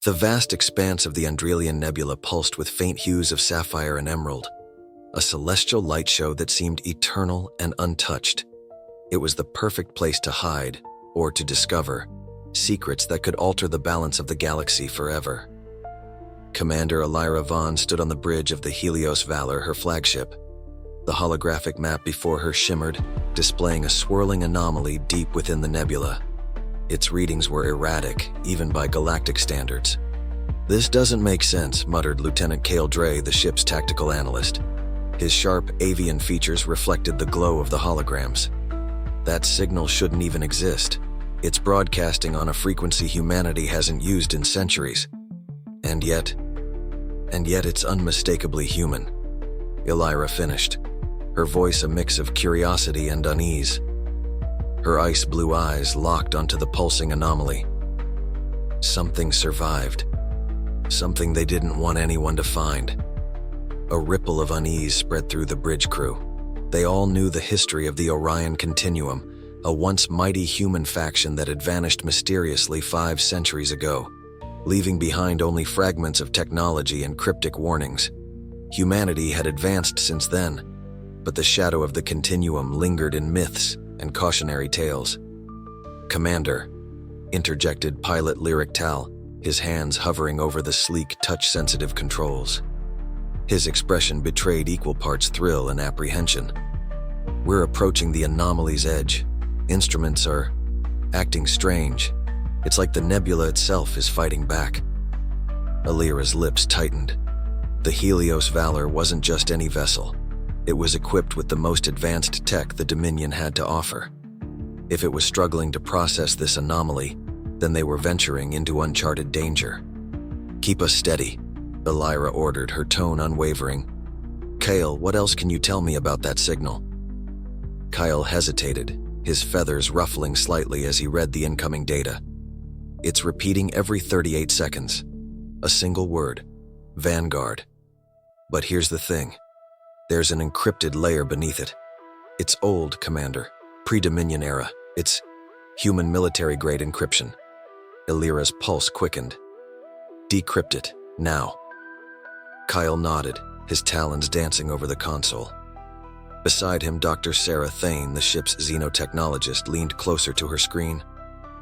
The vast expanse of the Andrelian Nebula pulsed with faint hues of sapphire and emerald, a celestial light show that seemed eternal and untouched. It was the perfect place to hide, or to discover, secrets that could alter the balance of the galaxy forever. Commander Elira Vahn stood on the bridge of the Helios Valor, her flagship. The holographic map before her shimmered, displaying a swirling anomaly deep within the nebula. Its readings were erratic, even by galactic standards. "This doesn't make sense," muttered Lieutenant Cale Dre, the ship's tactical analyst. His sharp avian features reflected the glow of the holograms. "That signal shouldn't even exist. It's broadcasting on a frequency humanity hasn't used in centuries. And yet it's unmistakably human." Elira finished, her voice a mix of curiosity and unease. Her ice-blue eyes locked onto the pulsing anomaly. Something survived. Something they didn't want anyone to find. A ripple of unease spread through the bridge crew. They all knew the history of the Orion Continuum, a once mighty human faction that had vanished mysteriously 5 centuries ago, leaving behind only fragments of technology and cryptic warnings. Humanity had advanced since then, but the shadow of the Continuum lingered in myths and cautionary tales. "Commander," interjected pilot Lyric Tal, his hands hovering over the sleek, touch-sensitive controls. His expression betrayed equal parts thrill and apprehension. "We're approaching the anomaly's edge. Instruments are acting strange. It's like the nebula itself is fighting back." Elira's lips tightened. The Helios Valor wasn't just any vessel. It was equipped with the most advanced tech the Dominion had to offer. If it was struggling to process this anomaly, then they were venturing into uncharted danger. "Keep us steady," Elira ordered, her tone unwavering. "Cale, what else can you tell me about that signal?" Kyle hesitated, his feathers ruffling slightly as he read the incoming data. "It's repeating every 38 seconds. A single word. Vanguard. But here's the thing. There's an encrypted layer beneath it. It's old, Commander. Pre-Dominion era. It's human military-grade encryption." Elira's pulse quickened. "Decrypt it, now." Kyle nodded, his talons dancing over the console. Beside him, Dr. Sarah Thane, the ship's xenotechnologist, leaned closer to her screen.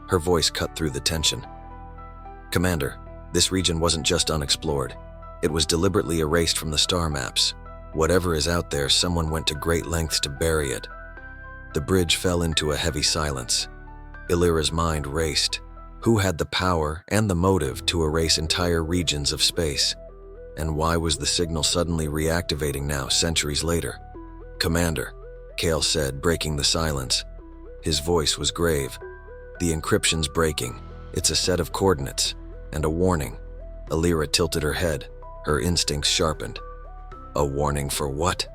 Her voice cut through the tension. "Commander, this region wasn't just unexplored. It was deliberately erased from the star maps. Whatever is out there, someone went to great lengths to bury it." The bridge fell into a heavy silence. Elira's mind raced. Who had the power and the motive to erase entire regions of space? And why was the signal suddenly reactivating now, centuries later? "Commander," Cale said, breaking the silence. His voice was grave. "The encryption's breaking. It's a set of coordinates, and a warning." Elira tilted her head, her instincts sharpened. "A warning for what?"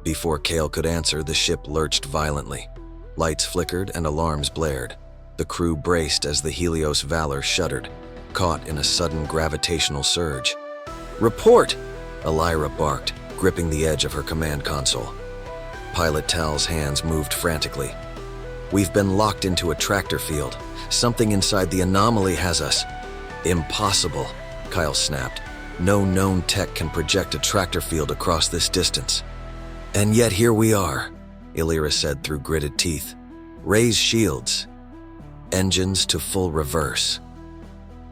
Before Cale could answer, the ship lurched violently. Lights flickered and alarms blared. The crew braced as the Helios Valor shuddered, caught in a sudden gravitational surge. "Report!" Elira barked, gripping the edge of her command console. Pilot Tal's hands moved frantically. "We've been locked into a tractor field. Something inside the anomaly has us." "Impossible," Kyle snapped. "No known tech can project a tractor field across this distance." "And yet here we are," Elira said through gritted teeth. "Raise shields. Engines to full reverse."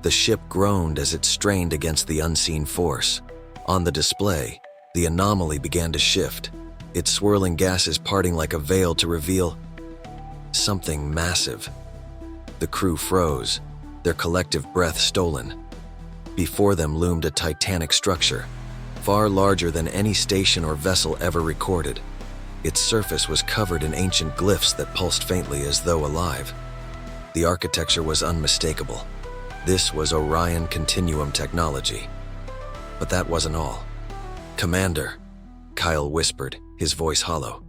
The ship groaned as it strained against the unseen force. On the display, the anomaly began to shift, its swirling gases parting like a veil to reveal something massive. The crew froze, their collective breath stolen. Before them loomed a titanic structure, far larger than any station or vessel ever recorded. Its surface was covered in ancient glyphs that pulsed faintly as though alive. The architecture was unmistakable. This was Orion Continuum technology. But that wasn't all. "Commander," Kyle whispered, his voice hollow.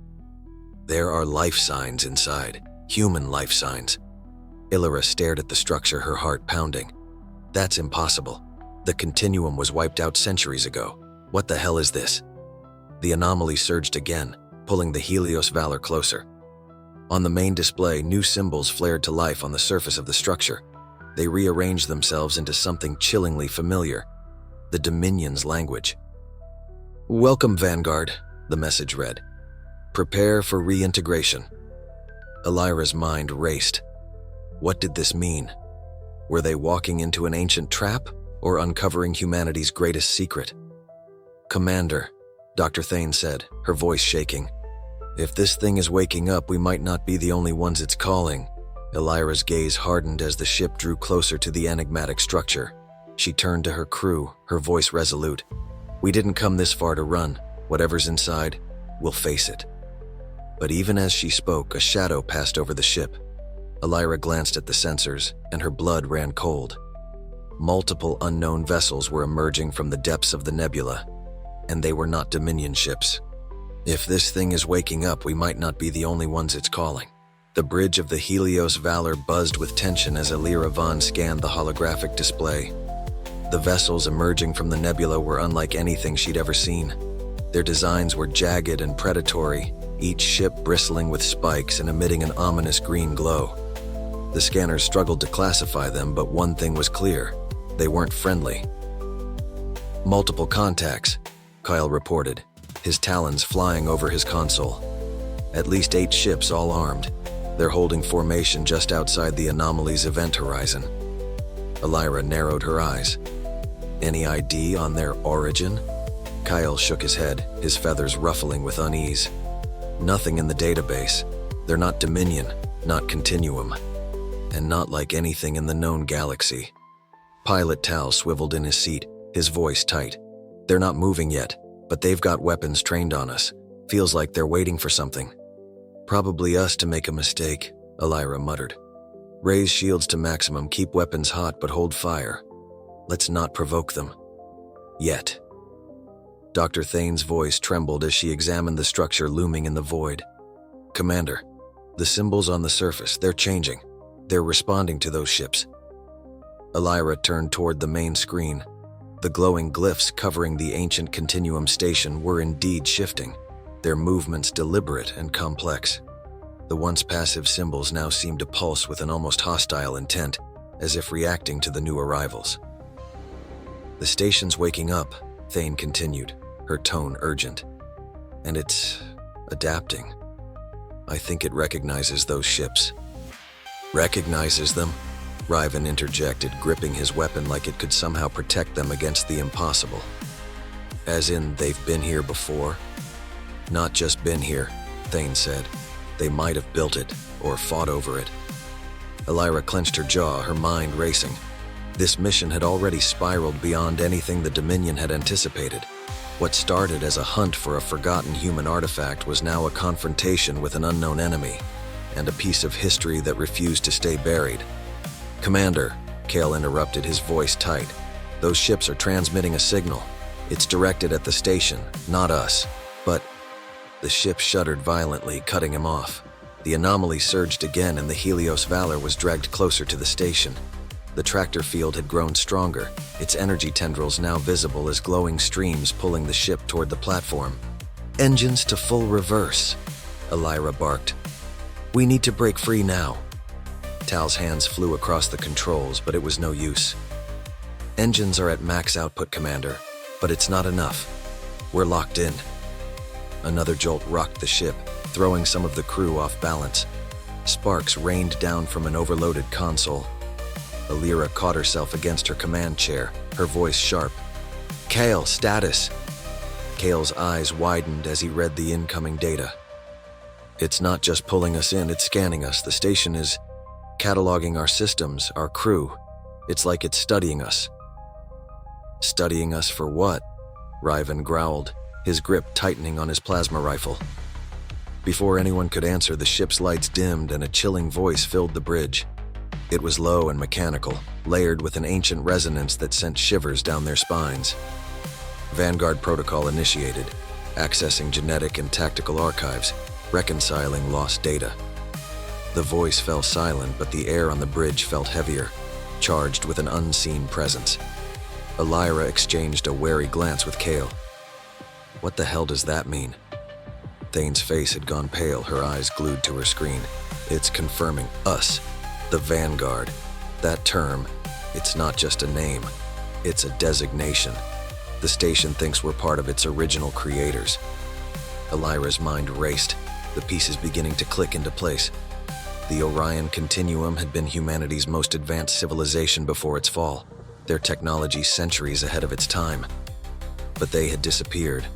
"There are life signs inside, human life signs." Elira stared at the structure, her heart pounding. "That's impossible. The Continuum was wiped out centuries ago. What the hell is this?" The anomaly surged again, pulling the Helios Valor closer. On the main display, new symbols flared to life on the surface of the structure. They rearranged themselves into something chillingly familiar, the Dominion's language. "Welcome, Vanguard," the message read. "Prepare for reintegration." Elira's mind raced. What did this mean? Were they walking into an ancient trap or uncovering humanity's greatest secret? "Commander," Dr. Thane said, her voice shaking. "If this thing is waking up, we might not be the only ones it's calling." Elira's gaze hardened as the ship drew closer to the enigmatic structure. She turned to her crew, her voice resolute. "We didn't come this far to run. Whatever's inside, we'll face it." But even as she spoke, a shadow passed over the ship. Elira glanced at the sensors, and her blood ran cold. Multiple unknown vessels were emerging from the depths of the nebula, and they were not Dominion ships. If this thing is waking up, we might not be the only ones it's calling. The bridge of the Helios Valor buzzed with tension as Elira Vahn scanned the holographic display. The vessels emerging from the nebula were unlike anything she'd ever seen. Their designs were jagged and predatory, each ship bristling with spikes and emitting an ominous green glow. The scanners struggled to classify them, but one thing was clear: they weren't friendly. "Multiple contacts," Kyle reported, his talons flying over his console. "At least 8 ships, all armed. They're holding formation just outside the anomaly's event horizon." Elira narrowed her eyes. "Any ID on their origin?" Kyle shook his head, his feathers ruffling with unease. "Nothing in the database. They're not Dominion, not Continuum, and not like anything in the known galaxy." Pilot Tal swiveled in his seat, his voice tight. "They're not moving yet, but they've got weapons trained on us. Feels like they're waiting for something." "Probably us to make a mistake," Elira muttered. "Raise shields to maximum, keep weapons hot, but hold fire. Let's not provoke them. Yet." Dr. Thane's voice trembled as she examined the structure looming in the void. "Commander, the symbols on the surface, they're changing. They're responding to those ships." Elira turned toward the main screen. The glowing glyphs covering the ancient Continuum station were indeed shifting, their movements deliberate and complex. The once passive symbols now seemed to pulse with an almost hostile intent, as if reacting to the new arrivals. "The station's waking up," Thane continued, her tone urgent. "And it's adapting. I think it recognizes those ships." "Recognizes them?" Ryvan interjected, gripping his weapon like it could somehow protect them against the impossible. "As in, they've been here before?" "Not just been here," Thane said. "They might have built it, or fought over it." Elira clenched her jaw, her mind racing. This mission had already spiraled beyond anything the Dominion had anticipated. What started as a hunt for a forgotten human artifact was now a confrontation with an unknown enemy, and a piece of history that refused to stay buried. "Commander," Kale interrupted, his voice tight. "Those ships are transmitting a signal. It's directed at the station, not us. But..." The ship shuddered violently, cutting him off. The anomaly surged again, and the Helios Valor was dragged closer to the station. The tractor field had grown stronger, its energy tendrils now visible as glowing streams pulling the ship toward the platform. "Engines to full reverse," Elira barked. "We need to break free now." Tal's hands flew across the controls, but it was no use. "Engines are at max output, Commander, but it's not enough. We're locked in." Another jolt rocked the ship, throwing some of the crew off balance. Sparks rained down from an overloaded console. Elira caught herself against her command chair, her voice sharp. "Kale, status!" Kale's eyes widened as he read the incoming data. "It's not just pulling us in, it's scanning us. The station is cataloging our systems, our crew. It's like it's studying us." "Studying us for what?" Ryvan growled, his grip tightening on his plasma rifle. Before anyone could answer, the ship's lights dimmed and a chilling voice filled the bridge. It was low and mechanical, layered with an ancient resonance that sent shivers down their spines. Vanguard protocol initiated, accessing genetic and tactical archives, reconciling lost data. The voice fell silent, but the air on the bridge felt heavier, charged with an unseen presence. Elira exchanged a wary glance with Kale. "What the hell does that mean?" Thane's face had gone pale, her eyes glued to her screen. "It's confirming us, the Vanguard. That term, it's not just a name, it's a designation. The station thinks we're part of its original creators. Elira's mind raced, the pieces beginning to click into place. The Orion Continuum had been humanity's most advanced civilization before its fall, their technology centuries ahead of its time. But they had disappeared,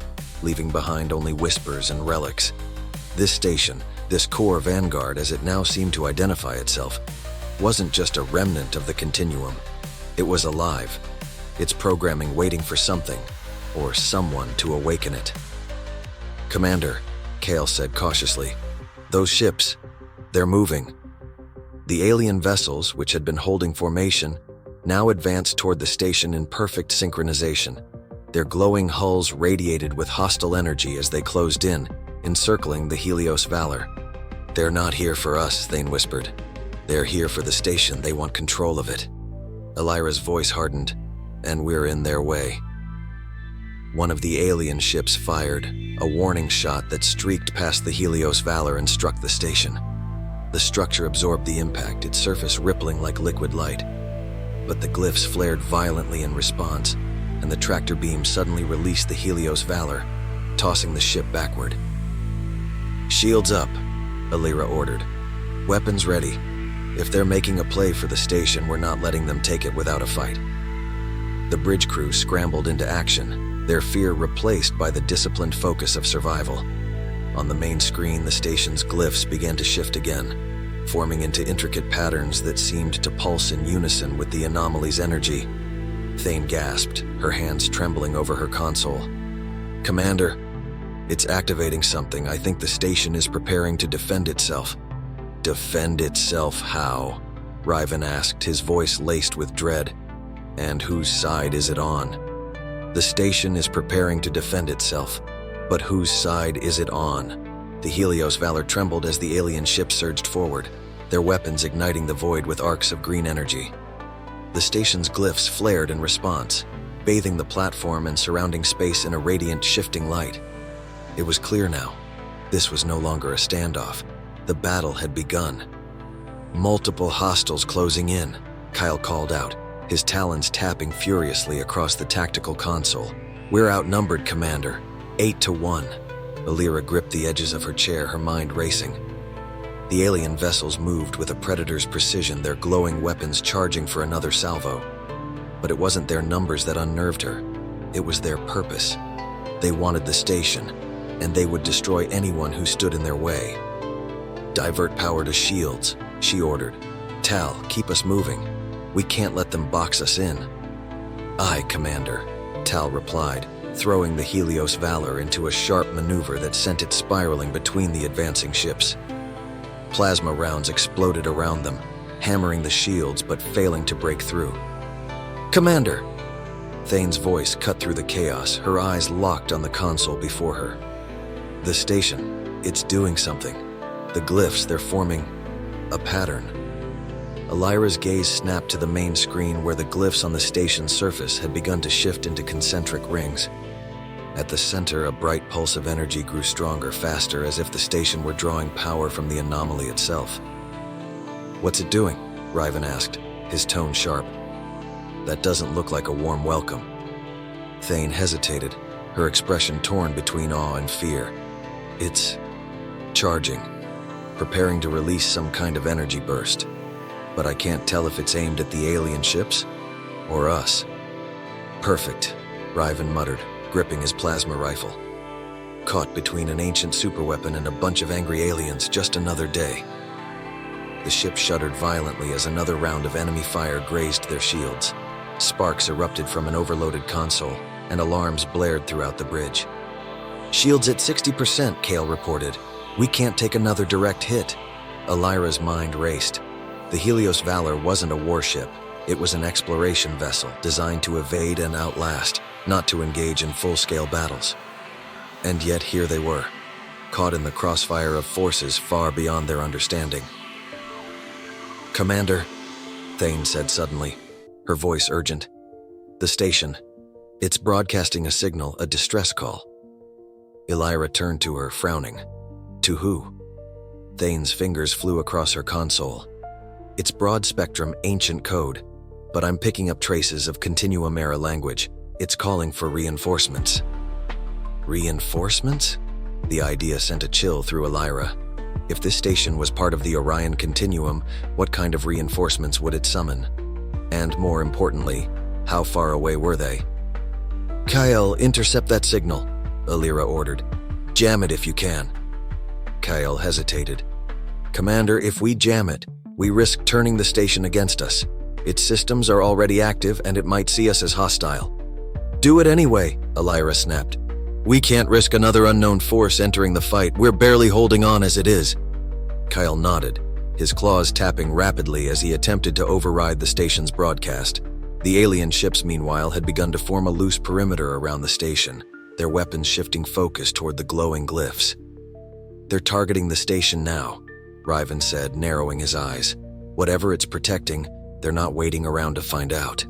leaving behind only whispers and relics. This station, this core vanguard as it now seemed to identify itself, wasn't just a remnant of the Continuum. It was alive, its programming waiting for something, or someone to awaken it. "Commander," Kale said cautiously, "those ships, they're moving." The alien vessels, which had been holding formation, now advanced toward the station in perfect synchronization. Their glowing hulls radiated with hostile energy as they closed in, encircling the Helios Valor. "They're not here for us," Thane whispered. "They're here for the station. They want control of it." Elira's voice hardened. "And we're in their way." One of the alien ships fired, a warning shot that streaked past the Helios Valor and struck the station. The structure absorbed the impact, its surface rippling like liquid light. But the glyphs flared violently in response, and the tractor beam suddenly released the Helios Valor, tossing the ship backward. "Shields up," Elira ordered. "Weapons ready. If they're making a play for the station, we're not letting them take it without a fight." The bridge crew scrambled into action, their fear replaced by the disciplined focus of survival. On the main screen, the station's glyphs began to shift again, forming into intricate patterns that seemed to pulse in unison with the anomaly's energy. Thane gasped, her hands trembling over her console. "Commander, it's activating something. I think the station is preparing to defend itself." "Defend itself how?" Ryvan asked, his voice laced with dread. "And whose side is it on?" "The station is preparing to defend itself. But whose side is it on?" The Helios Valor trembled as the alien ship surged forward, their weapons igniting the void with arcs of green energy. The station's glyphs flared in response, bathing the platform and surrounding space in a radiant, shifting light. It was clear now. This was no longer a standoff. The battle had begun. "Multiple hostiles closing in," Kyle called out, his talons tapping furiously across the tactical console. "We're outnumbered, Commander. 8-1. Elira gripped the edges of her chair, her mind racing. The alien vessels moved with a predator's precision, their glowing weapons charging for another salvo. But it wasn't their numbers that unnerved her. It was their purpose. They wanted the station, and they would destroy anyone who stood in their way. "Divert power to shields," she ordered. "Tal, keep us moving. We can't let them box us in." "Aye, Commander," Tal replied, throwing the Helios Valor into a sharp maneuver that sent it spiraling between the advancing ships. Plasma rounds exploded around them, hammering the shields but failing to break through. "Commander!" Thane's voice cut through the chaos, her eyes locked on the console before her. "The station, it's doing something. The glyphs, they're forming a pattern." Elira's gaze snapped to the main screen where the glyphs on the station's surface had begun to shift into concentric rings. At the center, a bright pulse of energy grew stronger, faster, as if the station were drawing power from the anomaly itself. "What's it doing?" Ryvan asked, his tone sharp. "That doesn't look like a warm welcome." Thane hesitated, her expression torn between awe and fear. "It's charging, preparing to release some kind of energy burst. But I can't tell if it's aimed at the alien ships or us." "Perfect," Ryvan muttered, gripping his plasma rifle. "Caught between an ancient superweapon and a bunch of angry aliens, just another day." The ship shuddered violently as another round of enemy fire grazed their shields. Sparks erupted from an overloaded console, and alarms blared throughout the bridge. "Shields at 60%, Kale reported. "We can't take another direct hit." Elira's mind raced. The Helios Valor wasn't a warship. It was an exploration vessel designed to evade and outlast, not to engage in full-scale battles. And yet here they were, caught in the crossfire of forces far beyond their understanding. "Commander," Thane said suddenly, her voice urgent. "The station. It's broadcasting a signal, a distress call." Elira turned to her, frowning. "To who?" Thane's fingers flew across her console. It's broad-spectrum, ancient code, but I'm picking up traces of Continuum-era language. It's calling for reinforcements. Reinforcements? The idea sent a chill through Elira. If this station was part of the Orion Continuum, what kind of reinforcements would it summon? And more importantly, how far away were they? Kyle, intercept that signal, Elira ordered. Jam it if you can. Kyle hesitated. Commander, if we jam it, we risk turning the station against us. Its systems are already active and it might see us as hostile. Do it anyway, Elira snapped. We can't risk another unknown force entering the fight. We're barely holding on as it is. Kyle nodded, his claws tapping rapidly as he attempted to override the station's broadcast. The alien ships, meanwhile, had begun to form a loose perimeter around the station, their weapons shifting focus toward the glowing glyphs. They're targeting the station now, Riven said, narrowing his eyes. Whatever it's protecting, they're not waiting around to find out.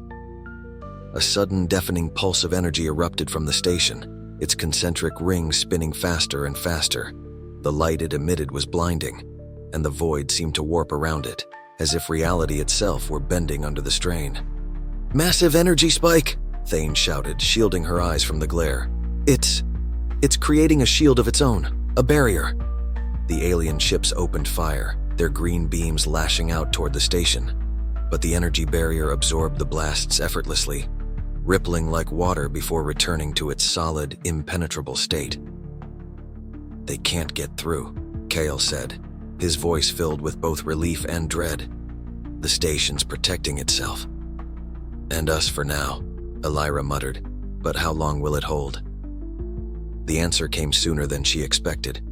A sudden, deafening pulse of energy erupted from the station, its concentric rings spinning faster and faster. The light it emitted was blinding, and the void seemed to warp around it, as if reality itself were bending under the strain. Massive energy spike, Thane shouted, shielding her eyes from the glare. It's creating a shield of its own, a barrier. The alien ships opened fire, their green beams lashing out toward the station. But the energy barrier absorbed the blasts effortlessly, rippling like water before returning to its solid, impenetrable state. They can't get through, Kale said, his voice filled with both relief and dread. The station's protecting itself. And us for now, Elira muttered, but how long will it hold? The answer came sooner than she expected.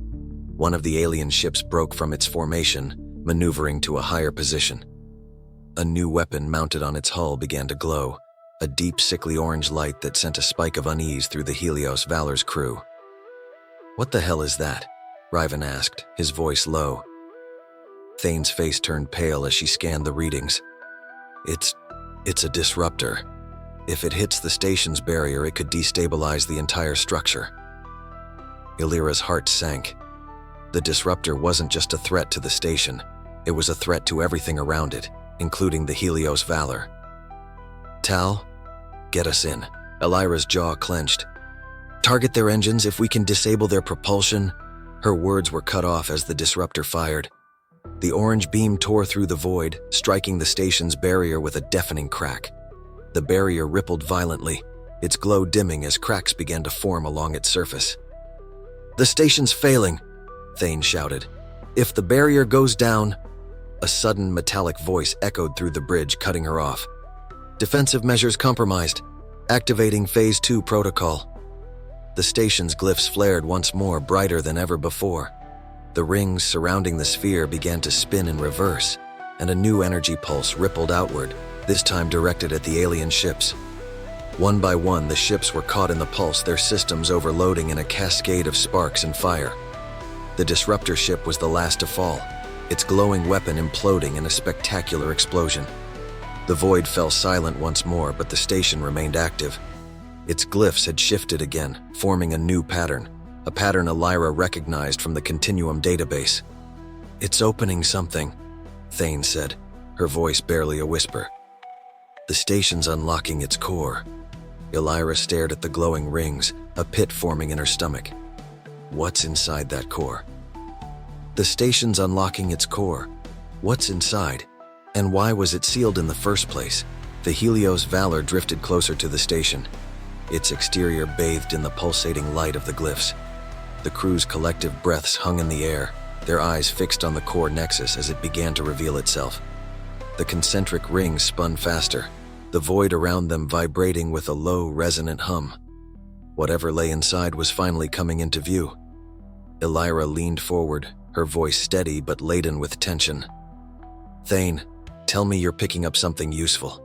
One of the alien ships broke from its formation, maneuvering to a higher position. A new weapon mounted on its hull began to glow, a deep sickly orange light that sent a spike of unease through the Helios Valor's crew. What the hell is that? Riven asked, his voice low. Thane's face turned pale as she scanned the readings. It's a disruptor. If it hits the station's barrier, it could destabilize the entire structure. Elira's heart sank. The disruptor wasn't just a threat to the station. It was a threat to everything around it, including the Helios Valor. Tal, get us in. Elira's jaw clenched. Target their engines if we can disable their propulsion. Her words were cut off as the disruptor fired. The orange beam tore through the void, striking the station's barrier with a deafening crack. The barrier rippled violently, its glow dimming as cracks began to form along its surface. The station's failing, Thane shouted. If the barrier goes down... A sudden metallic voice echoed through the bridge, cutting her off. Defensive measures compromised. Activating Phase 2 protocol. The station's glyphs flared once more, brighter than ever before. The rings surrounding the sphere began to spin in reverse, and a new energy pulse rippled outward, this time directed at the alien ships. One by one, the ships were caught in the pulse, their systems overloading in a cascade of sparks and fire. The disruptor ship was the last to fall, its glowing weapon imploding in a spectacular explosion. The void fell silent once more, but the station remained active. Its glyphs had shifted again, forming a new pattern, a pattern Elira recognized from the Continuum database. It's opening something, Thane said, her voice barely a whisper. The station's unlocking its core. Elira stared at the glowing rings, a pit forming in her stomach. What's inside that core? The station's unlocking its core. What's inside? And why was it sealed in the first place? The Helios Valor drifted closer to the station, its exterior bathed in the pulsating light of the glyphs. The crew's collective breaths hung in the air, their eyes fixed on the core nexus as it began to reveal itself. The concentric rings spun faster, the void around them vibrating with a low, resonant hum. Whatever lay inside was finally coming into view. Elira leaned forward, her voice steady but laden with tension. Thane, tell me you're picking up something useful.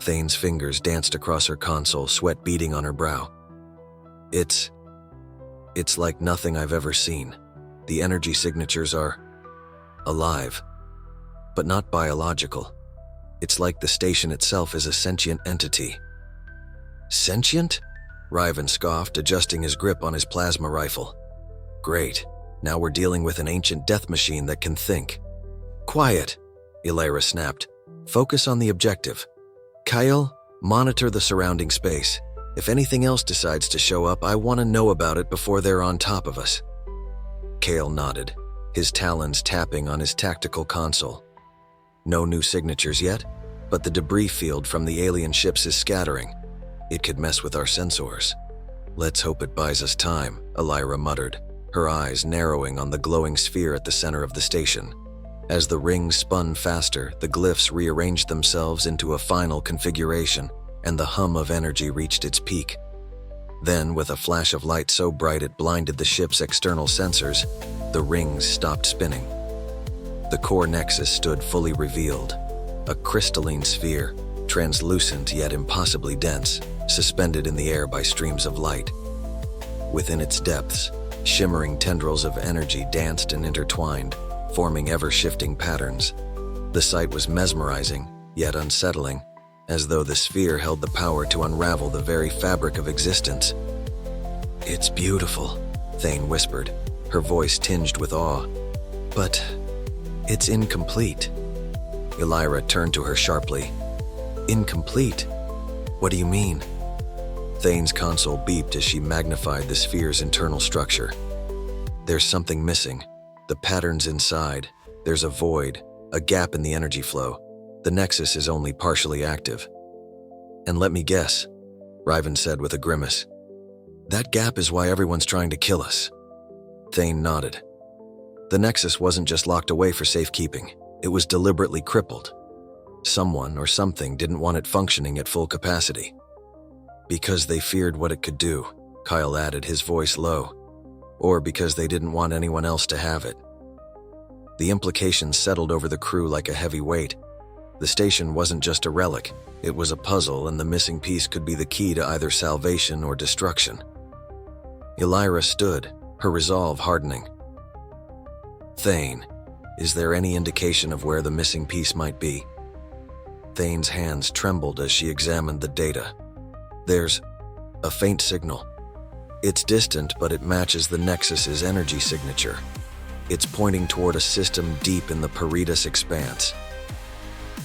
Thane's fingers danced across her console, sweat beading on her brow. It's like nothing I've ever seen. The energy signatures are alive, but not biological. It's like the station itself is a sentient entity. Sentient? Riven scoffed, adjusting his grip on his plasma rifle. Great. Now we're dealing with an ancient death machine that can think. Quiet, Elira snapped. Focus on the objective. Kyle, monitor the surrounding space. If anything else decides to show up, I want to know about it before they're on top of us. Kale nodded, his talons tapping on his tactical console. No new signatures yet, but the debris field from the alien ships is scattering. It could mess with our sensors. Let's hope it buys us time, Elira muttered, her eyes narrowing on the glowing sphere at the center of the station. As the rings spun faster, the glyphs rearranged themselves into a final configuration, and the hum of energy reached its peak. Then, with a flash of light so bright it blinded the ship's external sensors, the rings stopped spinning. The core nexus stood fully revealed, a crystalline sphere, translucent yet impossibly dense, suspended in the air by streams of light. Within its depths, shimmering tendrils of energy danced and intertwined, forming ever-shifting patterns. The sight was mesmerizing, yet unsettling, as though the sphere held the power to unravel the very fabric of existence. "It's beautiful," Thane whispered, her voice tinged with awe. "But it's incomplete." Elira turned to her sharply. "Incomplete? What do you mean?" Thane's console beeped as she magnified the sphere's internal structure. "There's something missing. The patterns inside. There's a void, a gap in the energy flow. The nexus is only partially active." "And let me guess," Riven said with a grimace. "That gap is why everyone's trying to kill us." Thane nodded. The nexus wasn't just locked away for safekeeping. It was deliberately crippled. Someone or something didn't want it functioning at full capacity. "Because they feared what it could do," Kyle added, his voice low. "Or because they didn't want anyone else to have it." The implications settled over the crew like a heavy weight. The station wasn't just a relic, it was a puzzle, and the missing piece could be the key to either salvation or destruction. Elira stood, her resolve hardening. "Thane, is there any indication of where the missing piece might be?" Thane's hands trembled as she examined the data. "There's a faint signal. It's distant, but it matches the Nexus's energy signature. It's pointing toward a system deep in the Peritas Expanse."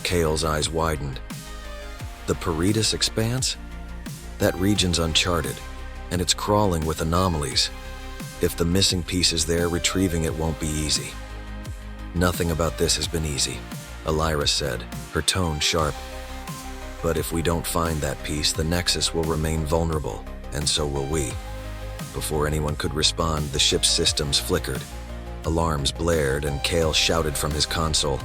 Kale's eyes widened. "The Peritas Expanse? That region's uncharted, and it's crawling with anomalies. If the missing piece is there, retrieving it won't be easy." "Nothing about this has been easy," Elira said, her tone sharp. "But if we don't find that piece, the Nexus will remain vulnerable, and so will we." Before anyone could respond, the ship's systems flickered. Alarms blared, and Kale shouted from his console.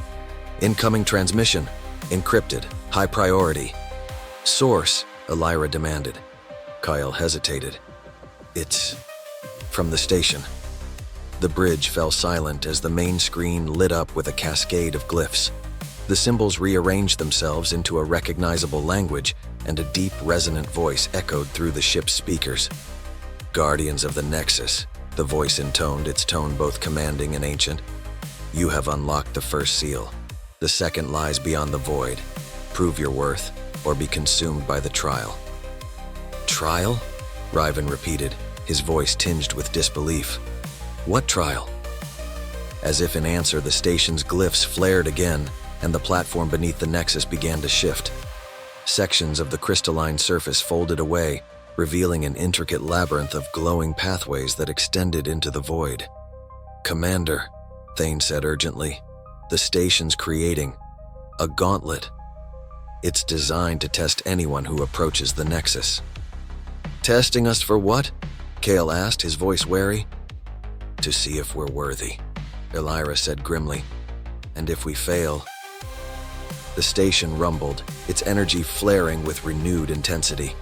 "Incoming transmission. Encrypted. High priority." "Source," Elira demanded. Kyle hesitated. "It's from the station." The bridge fell silent as the main screen lit up with a cascade of glyphs. The symbols rearranged themselves into a recognizable language, and a deep, resonant voice echoed through the ship's speakers. "Guardians of the Nexus," the voice intoned, its tone both commanding and ancient. "You have unlocked the first seal. The second lies beyond the void. Prove your worth, or be consumed by the trial." "Trial?" Riven repeated, his voice tinged with disbelief. "What trial?" As if in answer, the station's glyphs flared again, and the platform beneath the Nexus began to shift. Sections of the crystalline surface folded away, revealing an intricate labyrinth of glowing pathways that extended into the void. "Commander," Thane said urgently, "the station's creating a gauntlet. It's designed to test anyone who approaches the Nexus." "Testing us for what?" Kale asked, his voice wary. "To see if we're worthy," Elira said grimly. "And if we fail..." The station rumbled, its energy flaring with renewed intensity.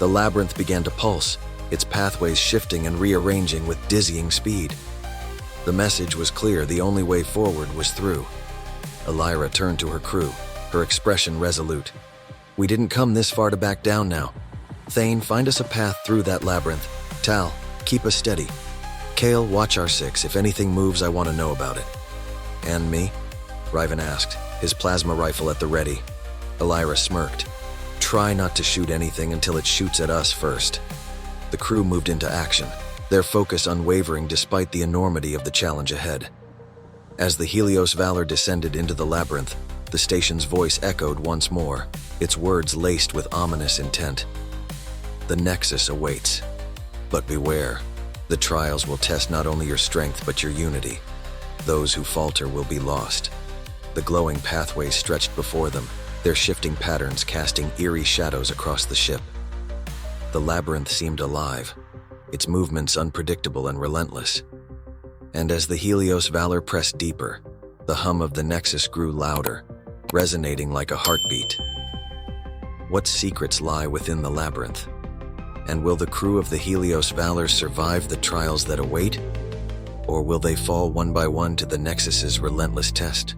The labyrinth began to pulse, its pathways shifting and rearranging with dizzying speed. The message was clear, the only way forward was through. Elira turned to her crew, her expression resolute. "We didn't come this far to back down now. Thane, find us a path through that labyrinth. Tal, keep us steady. Kale, watch our six. If anything moves, I want to know about it." "And me?" Riven asked, his plasma rifle at the ready. Elira smirked. "Try not to shoot anything until it shoots at us first." The crew moved into action, their focus unwavering despite the enormity of the challenge ahead. As the Helios Valor descended into the labyrinth, the station's voice echoed once more, its words laced with ominous intent. The Nexus awaits. But beware, the trials will test not only your strength but your unity. Those who falter will be lost. The glowing pathways stretched before them, their shifting patterns casting eerie shadows across the ship. The labyrinth seemed alive, its movements unpredictable and relentless. And as the Helios Valor pressed deeper, the hum of the Nexus grew louder, resonating like a heartbeat. What secrets lie within the labyrinth? And will the crew of the Helios Valor survive the trials that await? Or will they fall one by one to the Nexus's relentless test?